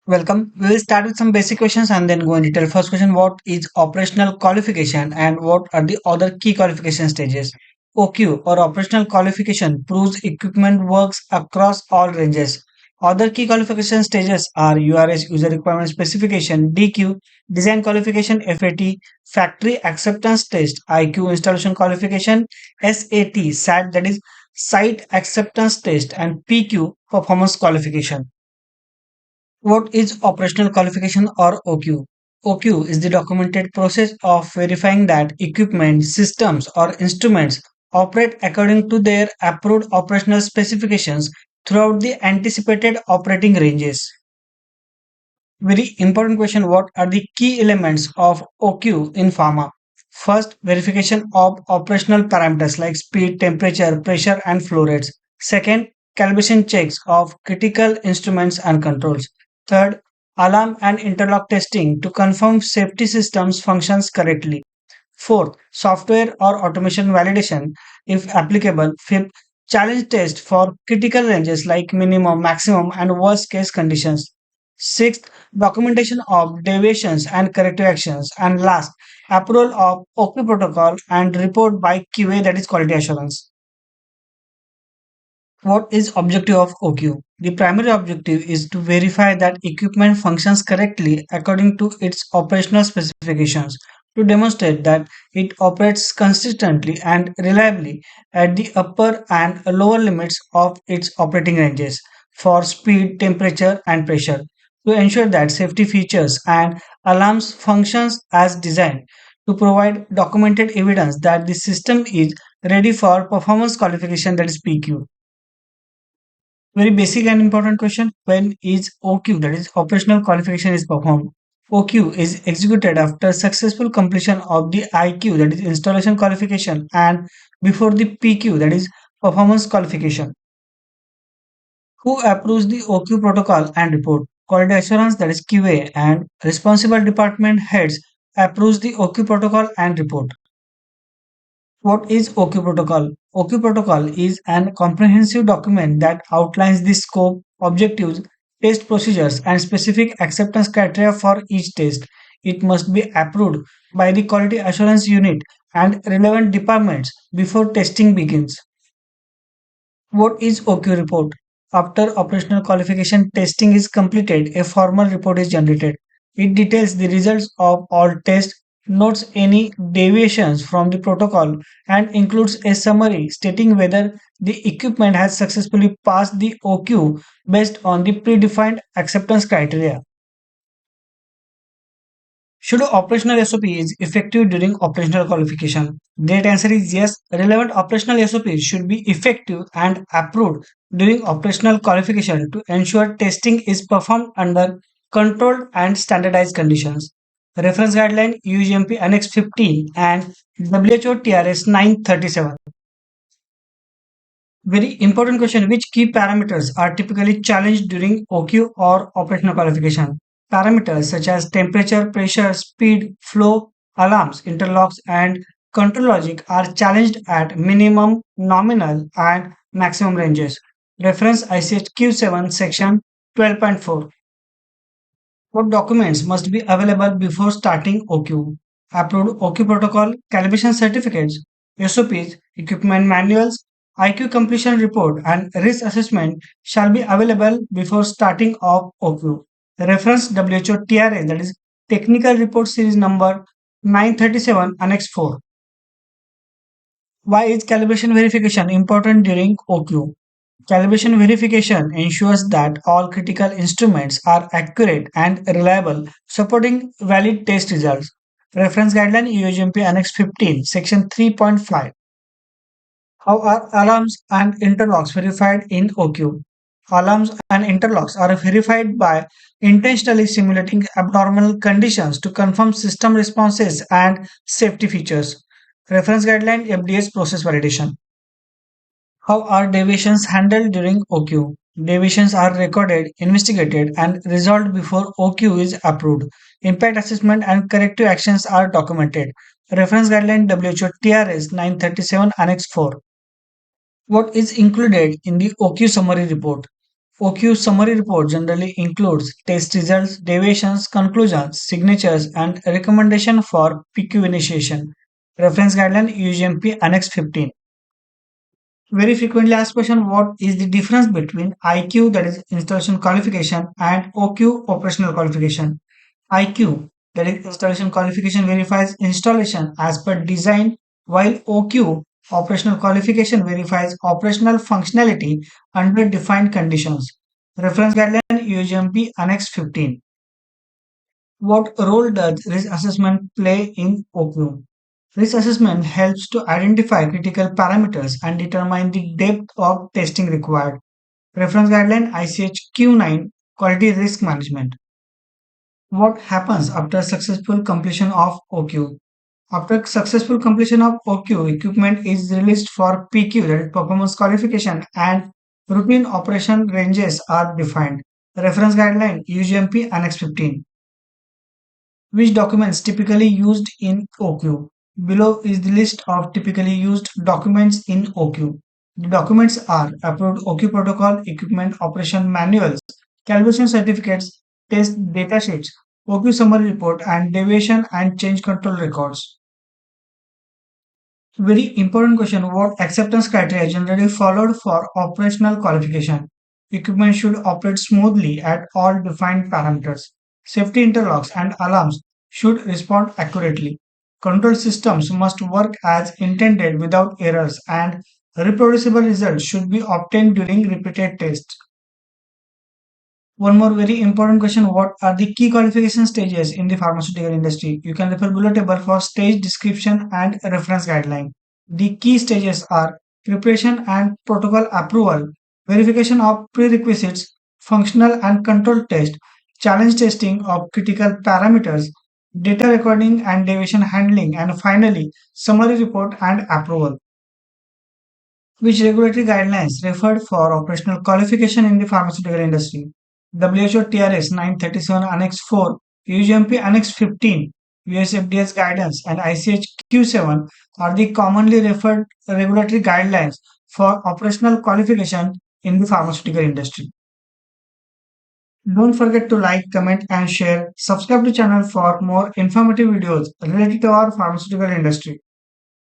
Welcome. We will start with some basic questions and then go in detail. First question: what is operational qualification and what are the other key qualification stages? OQ or operational qualification proves equipment works across all ranges. Other key qualification stages are URS user requirement specification, DQ, design qualification, FAT, factory acceptance test, IQ installation qualification, SAT, that is site acceptance test, and PQ performance qualification. What is operational qualification or OQ? OQ is the documented process of verifying that equipment, systems, or instruments operate according to their approved operational specifications throughout the anticipated operating ranges. Very important question: what are the key elements of OQ in pharma? First, verification of operational parameters like speed, temperature, pressure, and flow rates. Second, calibration checks of critical instruments and controls. Third, alarm and interlock testing to confirm safety systems functions correctly. Fourth, software or automation validation if applicable. Fifth, challenge test for critical ranges like minimum, maximum, and worst case conditions. Sixth, documentation of deviations and corrective actions. And last, approval of OP protocol and report by QA, that is quality assurance. What is objective of OQ? The primary objective is to verify that equipment functions correctly according to its operational specifications, to demonstrate that it operates consistently and reliably at the upper and lower limits of its operating ranges for speed, temperature, and pressure, to ensure that safety features and alarms functions as designed, to provide documented evidence that the system is ready for performance qualification, that is PQ. Very basic and important question. When is OQ, that is operational qualification, is performed? OQ is executed after successful completion of the IQ, that is installation qualification, and before the PQ, that is performance qualification. Who approves the OQ protocol and report? Quality assurance, that is QA, and responsible department heads approves the OQ protocol and report. What is OQ protocol? OQ protocol is an comprehensive document that outlines the scope, objectives, test procedures, and specific acceptance criteria for each test. It must be approved by the quality assurance unit and relevant departments before testing begins. What is OQ report? After operational qualification testing is completed, a formal report is generated. It details the results of all tests, notes any deviations from the protocol, and includes a summary stating whether the equipment has successfully passed the OQ based on the predefined acceptance criteria. Should operational SOP is effective during operational qualification? Great answer is yes. Relevant operational SOPs should be effective and approved during operational qualification to ensure testing is performed under controlled and standardized conditions. Reference guideline UGMP Annex 15 and WHO TRS 937. Very important question: which key parameters are typically challenged during OQ or operational qualification? Parameters such as temperature, pressure, speed, flow, alarms, interlocks, and control logic are challenged at minimum, nominal, and maximum ranges. Reference ICH Q7 section 12.4. What documents must be available before starting OQ? Approved OQ protocol, calibration certificates, SOPs, equipment manuals, IQ completion report, and risk assessment shall be available before starting of OQ. Reference WHO TRA, that is Technical Report Series number 937 Annex 4. Why is calibration verification important during OQ? Calibration verification ensures that all critical instruments are accurate and reliable, supporting valid test results. Reference guideline UGMP Annex 15, Section 3.5. How are alarms and interlocks verified in OQ? Alarms and interlocks are verified by intentionally simulating abnormal conditions to confirm system responses and safety features. Reference guideline FDA's process validation. How are deviations handled during OQ? Deviations are recorded, investigated, and resolved before OQ is approved. Impact assessment and corrective actions are documented. Reference guideline WHO TRS 937 Annex 4. What is included in the OQ summary report? OQ summary report generally includes test results, deviations, conclusions, signatures, and recommendation for PQ initiation. Reference guideline UGMP Annex 15. Very frequently asked question, what is the difference between IQ, that is installation qualification, and OQ, operational qualification? IQ, that is installation qualification, verifies installation as per design, while OQ, operational qualification, verifies operational functionality under defined conditions. Reference guideline UGMP Annex 15. What role does risk assessment play in OQ? Risk assessment helps to identify critical parameters and determine the depth of testing required. Reference guideline ICH Q9, Quality Risk Management. What happens after successful completion of OQ? After successful completion of OQ, equipment is released for PQ, that is performance qualification, and routine operation ranges are defined. Reference guideline UGMP Annex 15. Which documents typically used in OQ? Below is the list of typically used documents in OQ. The documents are approved OQ protocol, equipment operation manuals, calibration certificates, test data sheets, OQ summary report, and deviation and change control records. Very important question, what acceptance criteria generally followed for operational qualification? Equipment should operate smoothly at all defined parameters. Safety interlocks and alarms should respond accurately. Control systems must work as intended without errors, and reproducible results should be obtained during repeated tests. One more very important question, what are the key qualification stages in the pharmaceutical industry? You can refer below table for stage description and reference guideline. The key stages are preparation and protocol approval, verification of prerequisites, functional and control test, challenge testing of critical parameters, data recording and deviation handling, and finally summary report and approval. Which regulatory guidelines referred for operational qualification in the pharmaceutical industry? WHO TRS 937 Annex 4, UGMP Annex 15, US FDA's guidance, and ICH Q7 are the commonly referred regulatory guidelines for operational qualification in the pharmaceutical industry. Don't forget to like, comment, and share. Subscribe to channel for more informative videos related to our pharmaceutical industry.